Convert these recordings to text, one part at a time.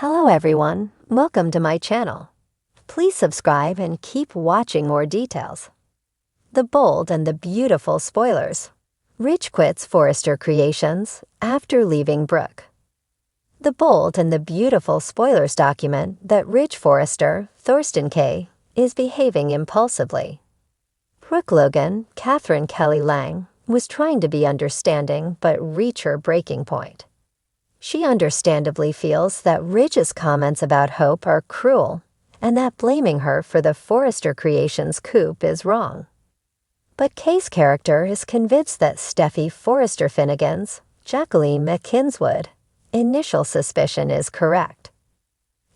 Hello everyone, welcome to my channel. Please subscribe and keep watching more details. The bold and the beautiful spoilers. Ridge quits Forrester Creations after leaving Brooke. The bold and the beautiful spoilers document that Ridge Forrester, Thorsten K., is behaving impulsively. Brooke Logan, Catherine Kelly Lang, was trying to be understanding but reach her breaking point. She understandably feels that Ridge's comments about Hope are cruel and that blaming her for the Forrester Creations coup is wrong. But Kay's character is convinced that Steffi Forrester Finnegan's, Jacqueline McKinswood, initial suspicion is correct.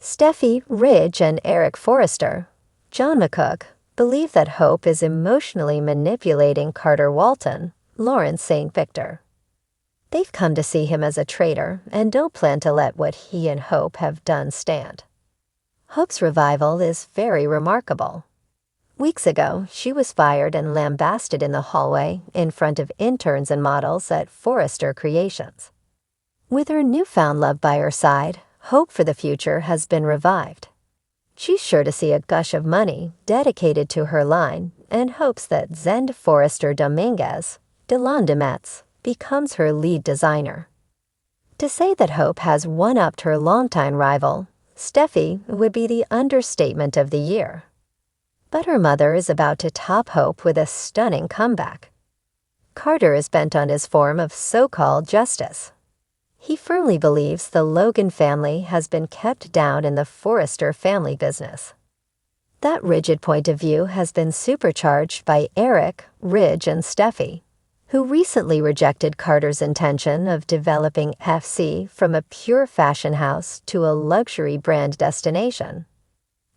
Steffi, Ridge, and Eric Forrester, John McCook, believe that Hope is emotionally manipulating Carter Walton, Lawrence St. Victor. They've come to see him as a traitor and don't plan to let what he and Hope have done stand. Hope's revival is very remarkable. Weeks ago, she was fired and lambasted in the hallway in front of interns and models at Forrester Creations. With her newfound love by her side, hope for the future has been revived. She's sure to see a gush of money dedicated to her line and hopes that Zend Forrester Dominguez, Delon de Metz, becomes her lead designer. To say that Hope has one-upped her longtime rival, Steffi, would be the understatement of the year. But her mother is about to top Hope with a stunning comeback. Carter is bent on his form of so-called justice. He firmly believes the Logan family has been kept down in the Forrester family business. That rigid point of view has been supercharged by Eric, Ridge, and Steffi, who recently rejected Carter's intention of developing FC from a pure fashion house to a luxury brand destination.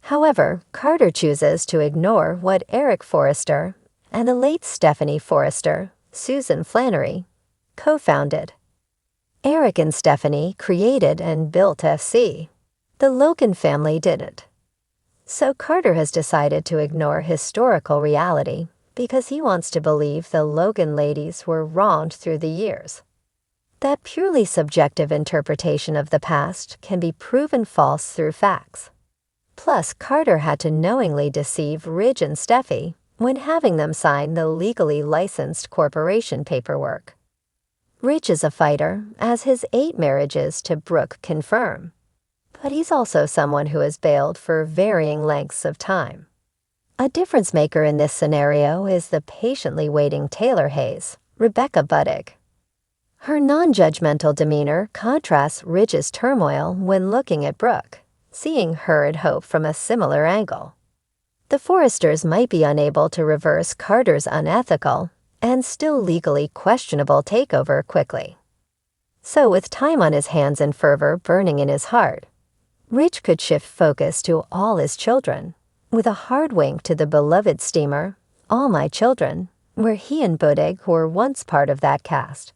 However, Carter chooses to ignore what Eric Forrester and the late Stephanie Forrester, Susan Flannery, co-founded. Eric and Stephanie created and built FC. The Logan family didn't. So Carter has decided to ignore historical reality because he wants to believe the Logan ladies were wronged through the years. That purely subjective interpretation of the past can be proven false through facts. Plus, Carter had to knowingly deceive Ridge and Steffi when having them sign the legally licensed corporation paperwork. Ridge is a fighter, as his 8 marriages to Brooke confirm. But he's also someone who has bailed for varying lengths of time. A difference maker in this scenario is the patiently waiting Taylor Hayes, Rebecca Buddig. Her non-judgmental demeanor contrasts Ridge's turmoil when looking at Brooke, seeing her and Hope from a similar angle. The Forresters might be unable to reverse Carter's unethical and still legally questionable takeover quickly. So with time on his hands and fervor burning in his heart, Ridge could shift focus to all his children, with a hard wink to the beloved steamer, All My Children, where he and Buddig were once part of that cast.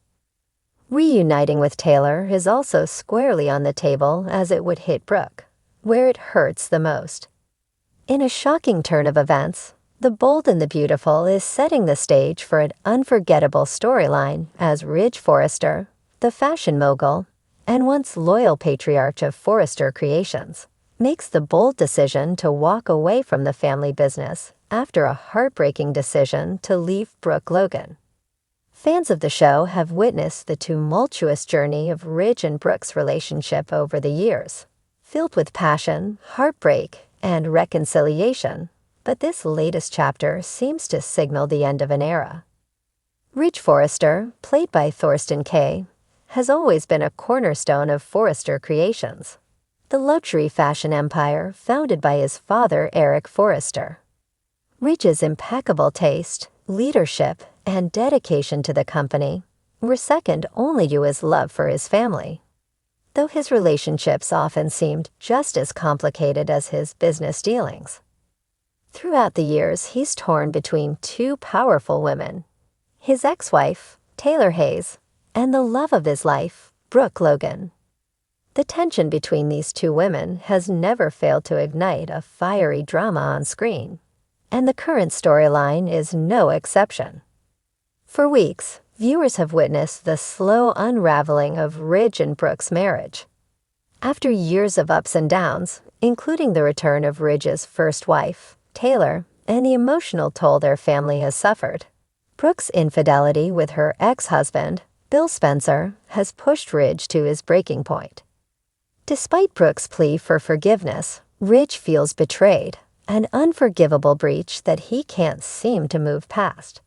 Reuniting with Taylor is also squarely on the table as it would hit Brooke, where it hurts the most. In a shocking turn of events, The Bold and the Beautiful is setting the stage for an unforgettable storyline as Ridge Forrester, the fashion mogul, and once loyal patriarch of Forrester Creations, makes the bold decision to walk away from the family business after a heartbreaking decision to leave Brooke Logan. Fans of the show have witnessed the tumultuous journey of Ridge and Brooke's relationship over the years, filled with passion, heartbreak, and reconciliation, but this latest chapter seems to signal the end of an era. Ridge Forrester, played by Thorsten K., has always been a cornerstone of Forrester Creations, the luxury fashion empire founded by his father Eric Forrester. Ridge's impeccable taste, leadership, and dedication to the company were second only to his love for his family, though his relationships often seemed just as complicated as his business dealings. Throughout the years, he's torn between 2 powerful women, his ex-wife, Taylor Hayes, and the love of his life, Brooke Logan. The tension between these 2 women has never failed to ignite a fiery drama on screen, and the current storyline is no exception. For weeks, viewers have witnessed the slow unraveling of Ridge and Brooke's marriage. After years of ups and downs, including the return of Ridge's first wife, Taylor, and the emotional toll their family has suffered, Brooke's infidelity with her ex-husband, Bill Spencer, has pushed Ridge to his breaking point. Despite Brooke's plea for forgiveness, Ridge feels betrayed, an unforgivable breach that he can't seem to move past.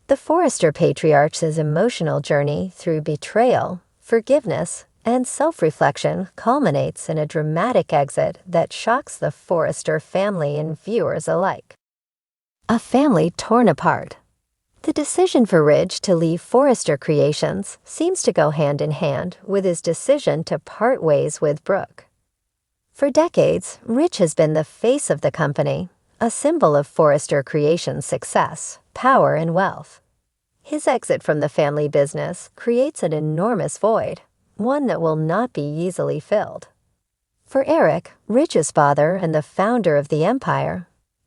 The Forrester patriarch's emotional journey through betrayal, forgiveness, and self-reflection culminates in a dramatic exit that shocks the Forrester family and viewers alike. A family torn apart. The decision for Ridge to leave Forrester Creations seems to go hand in hand with his decision to part ways with Brooke. For decades, Ridge has been the face of the company, a symbol of Forrester Creations' success, power, and wealth. His exit from the family business creates an enormous void, one that will not be easily filled. For Eric, Ridge's father and the founder of the empire,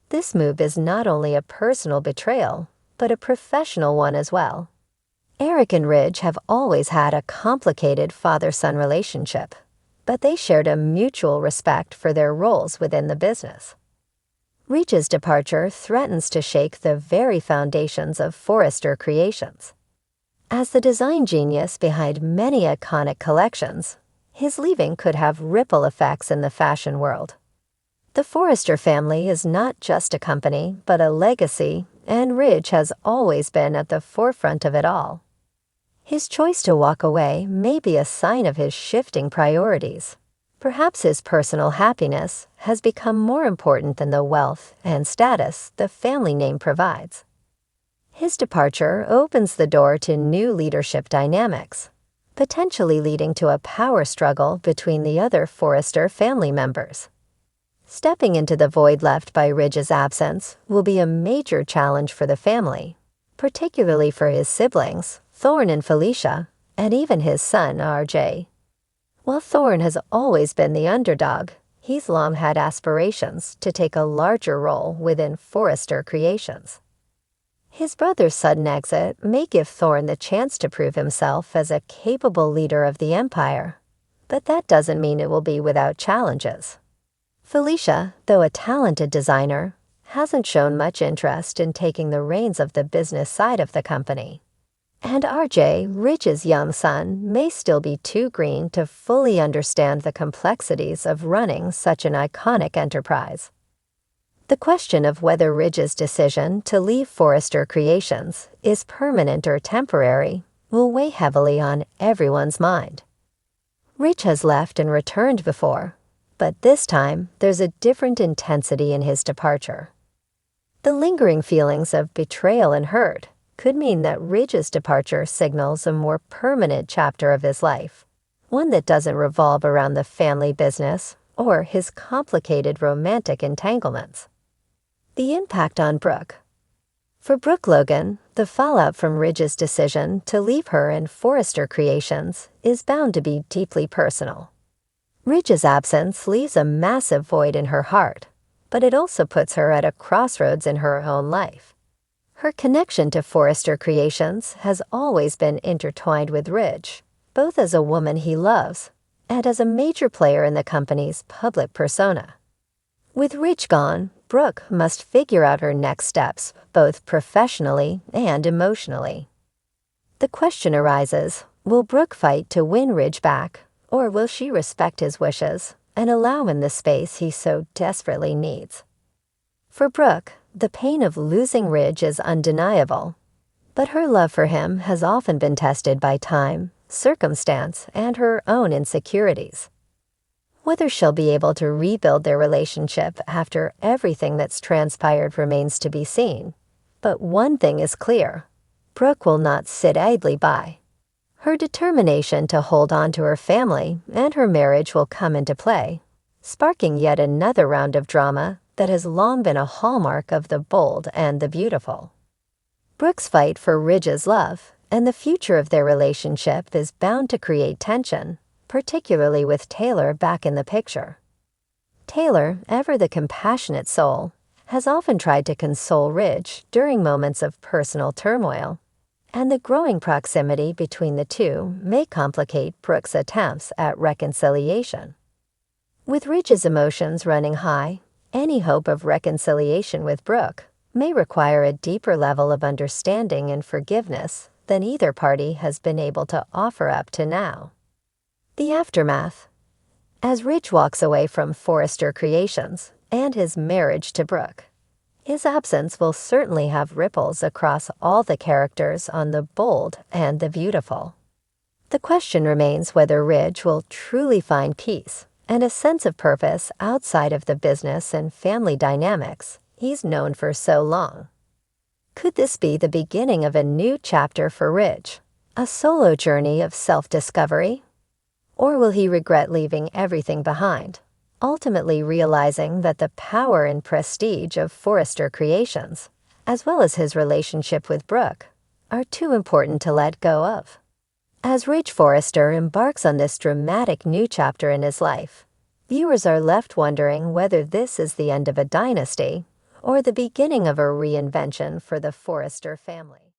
this move is not only a personal betrayal, but a professional one as well. Eric and Ridge have always had a complicated father-son relationship, but they shared a mutual respect for their roles within the business. Ridge's departure threatens to shake the very foundations of Forrester Creations. As the design genius behind many iconic collections, his leaving could have ripple effects in the fashion world. The Forrester family is not just a company, but a legacy, and Ridge has always been at the forefront of it all. His choice to walk away may be a sign of his shifting priorities. Perhaps his personal happiness has become more important than the wealth and status the family name provides. His departure opens the door to new leadership dynamics, potentially leading to a power struggle between the other Forrester family members. Stepping into the void left by Ridge's absence will be a major challenge for the family, particularly for his siblings, Thorne and Felicia, and even his son, RJ. While Thorne has always been the underdog, he's long had aspirations to take a larger role within Forrester Creations. His brother's sudden exit may give Thorne the chance to prove himself as a capable leader of the empire, but that doesn't mean it will be without challenges. Felicia, though a talented designer, hasn't shown much interest in taking the reins of the business side of the company. And RJ, Ridge's young son, may still be too green to fully understand the complexities of running such an iconic enterprise. The question of whether Ridge's decision to leave Forrester Creations is permanent or temporary will weigh heavily on everyone's mind. Ridge has left and returned before, but this time there's a different intensity in his departure. The lingering feelings of betrayal and hurt could mean that Ridge's departure signals a more permanent chapter of his life, one that doesn't revolve around the family business or his complicated romantic entanglements. The impact on Brooke. For Brooke Logan, the fallout from Ridge's decision to leave her and Forrester Creations is bound to be deeply personal. Ridge's absence leaves a massive void in her heart, but it also puts her at a crossroads in her own life. Her connection to Forrester Creations has always been intertwined with Ridge, both as a woman he loves and as a major player in the company's public persona. With Ridge gone, Brooke must figure out her next steps, both professionally and emotionally. The question arises, will Brooke fight to win Ridge back, or will she respect his wishes and allow him the space he so desperately needs? For Brooke, the pain of losing Ridge is undeniable, but her love for him has often been tested by time, circumstance, and her own insecurities. Whether she'll be able to rebuild their relationship after everything that's transpired remains to be seen. But one thing is clear, Brooke will not sit idly by. Her determination to hold on to her family and her marriage will come into play, sparking yet another round of drama that has long been a hallmark of the bold and the beautiful. Brooke's fight for Ridge's love and the future of their relationship is bound to create tension, particularly with Taylor back in the picture. Taylor, ever the compassionate soul, has often tried to console Ridge during moments of personal turmoil, and the growing proximity between the two may complicate Brooke's attempts at reconciliation. With Ridge's emotions running high, any hope of reconciliation with Brooke may require a deeper level of understanding and forgiveness than either party has been able to offer up to now. The aftermath. As Ridge walks away from Forrester Creations and his marriage to Brooke, his absence will certainly have ripples across all the characters on The Bold and the Beautiful. The question remains whether Ridge will truly find peace and a sense of purpose outside of the business and family dynamics he's known for so long. Could this be the beginning of a new chapter for Ridge, a solo journey of self-discovery? Or will he regret leaving everything behind, ultimately realizing that the power and prestige of Forrester Creations, as well as his relationship with Brooke, are too important to let go of? As Ridge Forrester embarks on this dramatic new chapter in his life, viewers are left wondering whether this is the end of a dynasty or the beginning of a reinvention for the Forrester family.